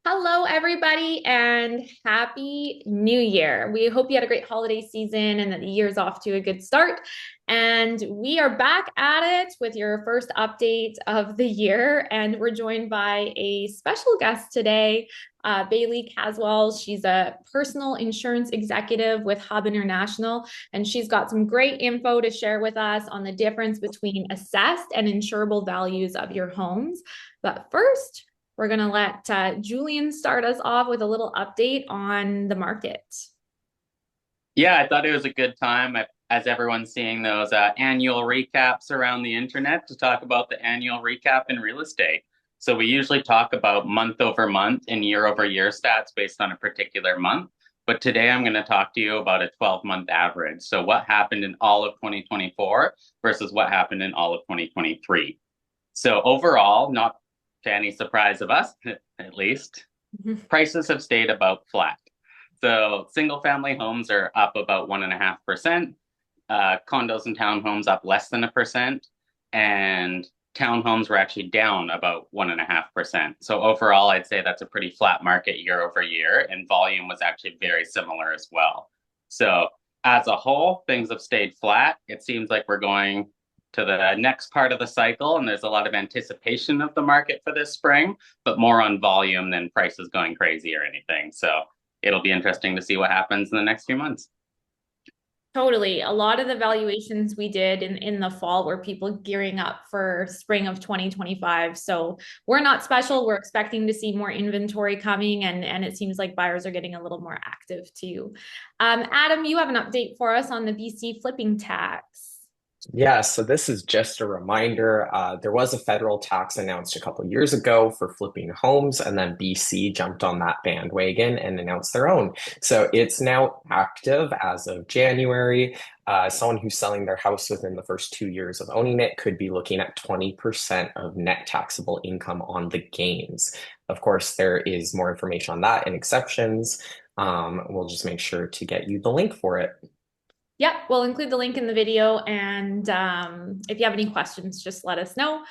Hello, everybody, and Happy New Year. We hope you had a great holiday season and that the year's off to a good start. And we are back at it with your first update of the year. And we're joined by a special guest today, Baylee Caswell. She's a personal insurance executive with Hub International, and she's got some great info to share with us on the difference between assessed and insurable values of your homes. But first, we're going to let Julien start us off with a little update on the market. Yeah, I thought it was a good time as everyone's seeing those annual recaps around the internet to talk about the annual recap in real estate. So we usually talk about month over month and year over year stats based on a particular month. But today I'm going to talk to you about a 12-month average. So what happened in all of 2024 versus what happened in all of 2023. So overall, not to any surprise of us, at least, prices have stayed about flat. So single family homes are up about 1.5%, condos and townhomes up less than 1%, and townhomes were actually down about 1.5%. So overall, I'd say that's a pretty flat market year over year, and volume was actually very similar as well. So as a whole, things have stayed flat. It seems like we're going to the next part of the cycle, and there's a lot of anticipation of the market for this spring, but more on volume than prices going crazy or anything. So it'll be interesting to see what happens in the next few months. Totally. A lot of the valuations we did in the fall were people gearing up for spring of 2025. So we're not special. We're expecting to see more inventory coming, and it seems like buyers are getting a little more active too. Adam, you have an update for us on the BC flipping tax. Yeah, so this is just a reminder. There was a federal tax announced a couple years ago for flipping homes, and then BC jumped on that bandwagon and announced their own. So it's now active as of January. Someone who's selling their house within the first 2 years of owning it could be looking at 20% of net taxable income on the gains. Of course, there is more information on that and exceptions. We'll just make sure to get you the link for it. Yep, we'll include the link in the video. And if you have any questions, just let us know.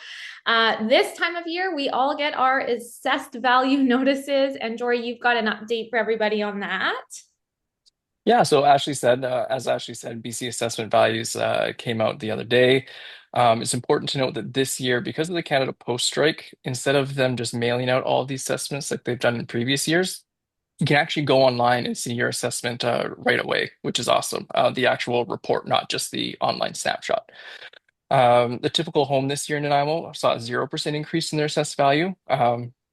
This time of year, we all get our assessed value notices. And Jory, you've got an update for everybody on that. Yeah, so as Ashley said, BC assessment values came out the other day. It's important to note that this year, because of the Canada Post strike, instead of them just mailing out all of these assessments like they've done in previous years, you can actually go online and see your assessment right away, which is awesome. The actual report, not just the online snapshot. The typical home this year in Nanaimo saw a 0% increase in their assessed value,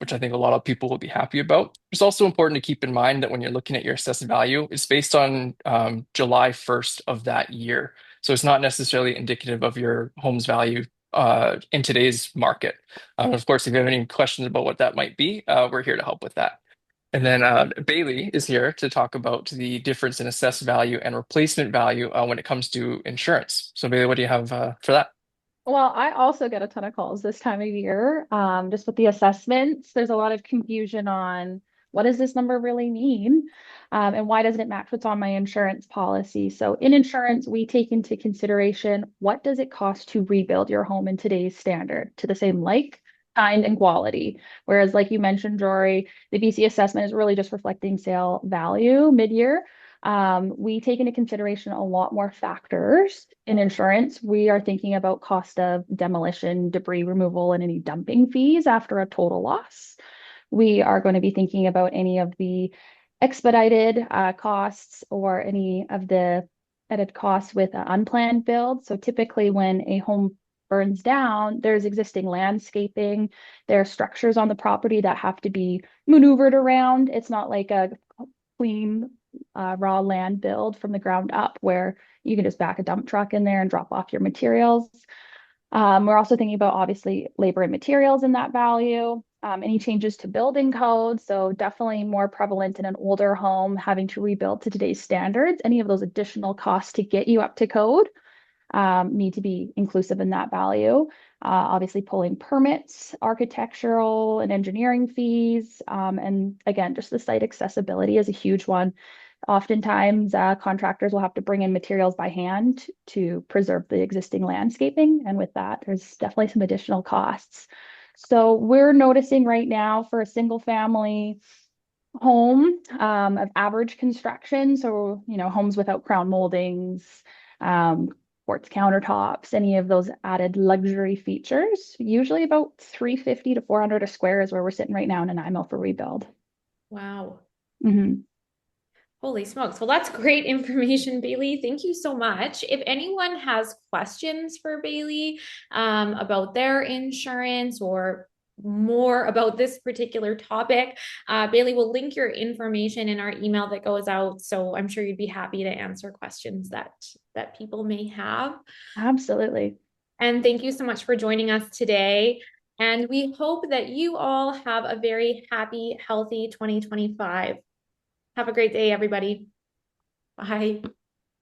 which I think a lot of people will be happy about. It's also important to keep in mind that when you're looking at your assessed value, it's based on July 1st of that year. So it's not necessarily indicative of your home's value in today's market. Of course, if you have any questions about what that might be, we're here to help with that. And then Baylee is here to talk about the difference in assessed value and replacement value when it comes to insurance. So Baylee, what do you have for that? Well, I also get a ton of calls this time of year, just with the assessments. There's a lot of confusion on what does this number really mean, and why doesn't it match what's on my insurance policy? So in insurance, we take into consideration what does it cost to rebuild your home in today's standard to the same like, kind, and quality. Whereas, like you mentioned, Jory, the BC assessment is really just reflecting sale value mid-year. We take into consideration a lot more factors in insurance. We are thinking about cost of demolition, debris removal, and any dumping fees after a total loss. We are going to be thinking about any of the expedited costs or any of the added costs with an unplanned build. So typically when a home burns down, there's existing landscaping, there are structures on the property that have to be maneuvered around. It's not like a clean raw land build from the ground up where you can just back a dump truck in there and drop off your materials. We're also thinking about obviously labor and materials in that value, any changes to building codes. So definitely more prevalent in an older home having to rebuild to today's standards. Any of those additional costs to get you up to code need to be inclusive in that value. Obviously pulling permits, architectural and engineering fees, and again, just the site accessibility is a huge one. Oftentimes, contractors will have to bring in materials by hand to preserve the existing landscaping. And with that, there's definitely some additional costs. So we're noticing right now for a single family home of average construction, so homes without crown moldings, um, quartz countertops, any of those added luxury features, usually about 350 to 400 a square is where we're sitting right now in Nanaimo for rebuild. Wow. Mm-hmm. Holy smokes. Well, that's great information, Baylee. Thank you so much. If anyone has questions for Baylee about their insurance or more about this particular topic, Baylee will link your information in our email that goes out. So I'm sure you'd be happy to answer questions that people may have. Absolutely. And thank you so much for joining us today. And we hope that you all have a very happy, healthy 2025. Have a great day, everybody. Bye.